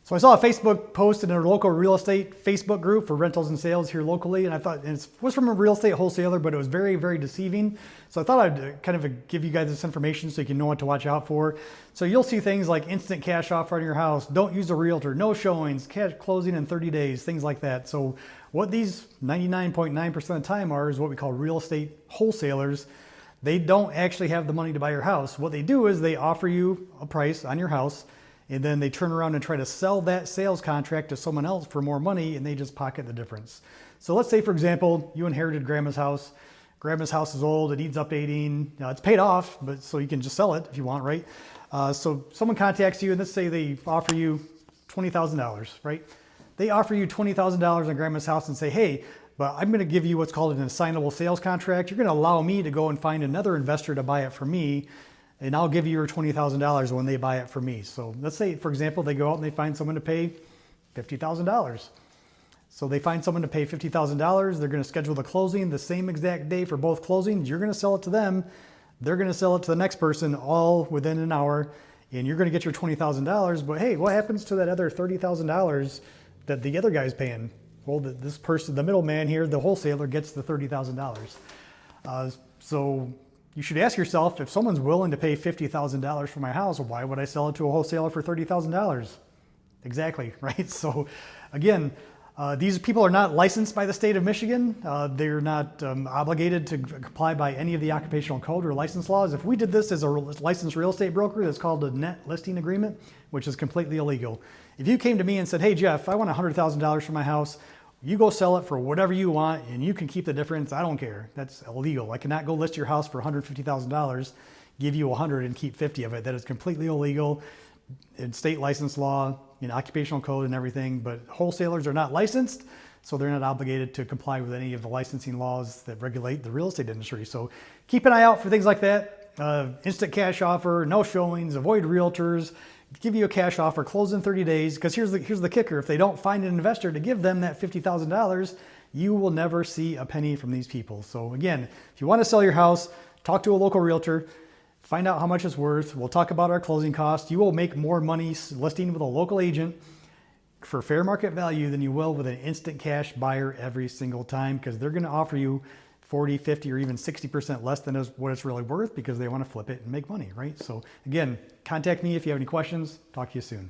So I saw a Facebook post in a local real estate Facebook group for rentals and sales here locally, and I thought it was from a real estate wholesaler, but it was very, very deceiving. So I thought I'd kind of give you guys this information so you can know what to watch out for. So you'll see things like instant cash offer on your house, don't use a realtor, no showings, cash closing in 30 days, things like that. So what these 99.9% of the time are is what we call real estate wholesalers. They don't actually have the money to buy your house. What they do is they offer you a price on your house, and then they turn around and try to sell that sales contract to someone else for more money, and they just pocket the difference. So let's say, for example, you inherited grandma's house. Grandma's house is old, it needs updating. It's paid off, but so you can just sell it if you want, right? So someone contacts you, and let's say they offer you $20,000, right? They offer you $20,000 on grandma's house and say, hey, but I'm going to give you what's called an assignable sales contract. You're going to allow me to go and find another investor to buy it for me, and I'll give you your $20,000 when they buy it for me. So let's say, for example, they go out and they find someone to pay $50,000. So they find someone to pay $50,000. They're going to schedule the closing the same exact day for both closings. You're going to sell it to them. They're going to sell it to the next person all within an hour, and you're going to get your $20,000. But hey, what happens to that other $30,000 that the other guy's paying? Well, this person, the middleman here, the wholesaler, gets the $30,000. So you should ask yourself, if someone's willing to pay $50,000 for my house, why would I sell it to a wholesaler for $30,000? Exactly, right? So again, these people are not licensed by the state of Michigan. They're not obligated to comply by any of the occupational code or license laws. If we did this as a licensed real estate broker, that's called a net listing agreement, which is completely illegal. If you came to me and said, hey, Jeff, I want $100,000 for my house, you go sell it for whatever you want, and you can keep the difference. I don't care. That's illegal. I cannot go list your house for $150,000, give you 100 and keep 50 of it. That is completely illegal in state license law, in occupational code and everything. But wholesalers are not licensed, so they're not obligated to comply with any of the licensing laws that regulate the real estate industry. So keep an eye out for things like that. Instant cash offer, no showings, avoid realtors, give you a cash offer, close in 30 days. Because here's the kicker. If they don't find an investor to give them that $50,000, you will never see a penny from these people. So again, if you want to sell your house, talk to a local realtor, find out how much it's worth. We'll talk about our closing costs. You will make more money listing with a local agent for fair market value than you will with an instant cash buyer every single time, because they're going to offer you 40, 50, or even 60% less than what it's really worth, because they want to flip it and make money, right? So again, contact me if you have any questions. Talk to you soon.